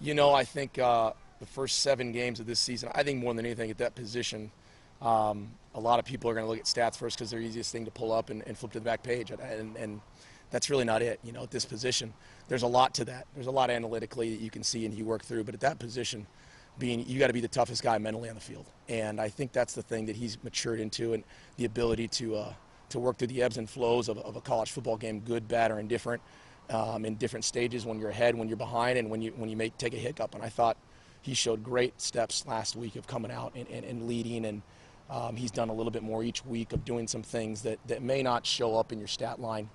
I think the first 7 games of this season, I think more than anything at that position, a lot of people are going to look at stats first because they're the easiest thing to pull up and flip to the back page. And that's really not it, at this position. There's a lot to that. There's a lot analytically that you can see and you work through. But at that position, you got to be the toughest guy mentally on the field. And I think that's the thing that he's matured into, and the ability to work through the ebbs and flows of a college football game, good, bad, or indifferent, in different stages, when you're ahead, when you're behind, and when you may take a hiccup. And I thought he showed great steps last week of coming out and leading, and he's done a little bit more each week of doing some things that may not show up in your stat line.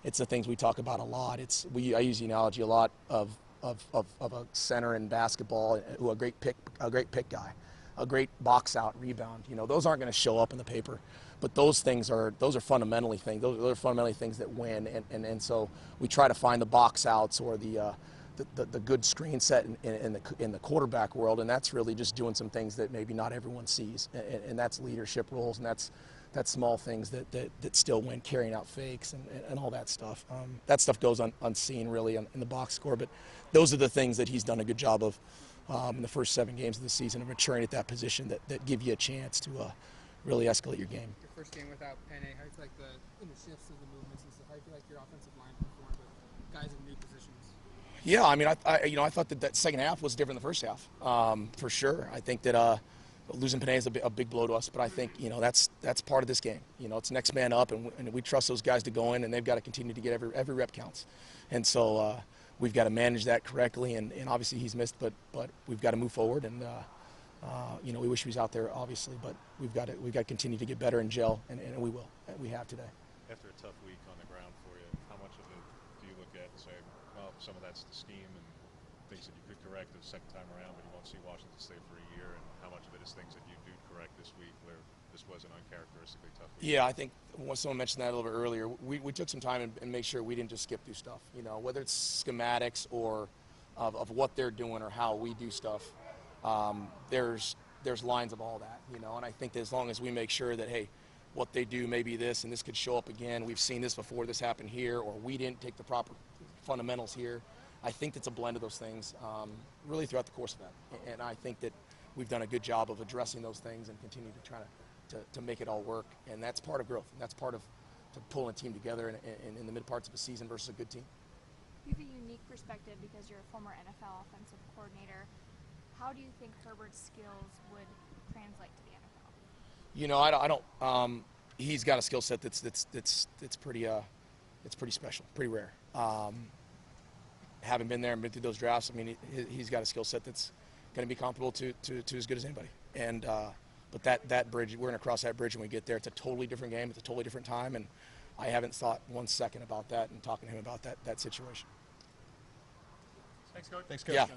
It's the things we talk about a lot. I use the analogy a lot of a center in basketball, a great pick guy, a great box out rebound. Those aren't going to show up in the paper, but those are fundamentally things. Those are fundamentally things that win, and so we try to find the box outs or the good screen set in the quarterback world, and that's really just doing some things that maybe not everyone sees, and that's leadership roles, and that's small things that still win, carrying out fakes and all that stuff. That stuff goes unseen really in the box score, but those are the things that he's done a good job of in the first 7 games of the season, of maturing at that position that give you a chance to really escalate your game. Your first game without Penny, how do you feel like in the shifts of the movements and stuff, how do you feel like your offensive line performed with guys in new positions? Yeah, I mean, I thought that second half was different than the first half, for sure. I think that losing Panay is a big blow to us, but I think that's part of this game. It's next man up, and we trust those guys to go in, and they've got to continue to get every rep counts, and so we've got to manage that correctly. And obviously he's missed, but we've got to move forward, and we wish he was out there, obviously, but we've got to continue to get better and gel, and we will. We have today. After a tough week on the ground for you, how much of it do you look at and say, well, some of that's the scheme and things that you could correct the second time around, but you won't see Washington stay for a year, and how much of it is things that you do correct this week where this was an uncharacteristically tough week? Yeah, I think someone mentioned that a little bit earlier. We took some time and made sure we didn't just skip through stuff, whether it's schematics or of what they're doing or how we do stuff. There's lines of all that, and I think that as long as we make sure that, hey, what they do may be this, and this could show up again. We've seen this before, this happened here, or we didn't take the proper fundamentals here. I think it's a blend of those things really throughout the course of that. And I think that we've done a good job of addressing those things and continue to try to make it all work. And that's part of growth. And that's part of pulling a team together in the mid parts of a season versus a good team. You have a unique perspective because you're a former NFL offensive coordinator. How do you think Herbert's skills would translate to the NFL? I don't. He's got a skill set that's pretty special, pretty rare. Having been there and been through those drafts, I mean, he's got a skill set that's going to be comparable to as good as anybody. And but that bridge, we're going to cross that bridge when we get there. It's a totally different game. It's a totally different time, and I haven't thought 1 second about that and talking to him about that situation. Thanks, Coach. Thanks, Coach. Yeah.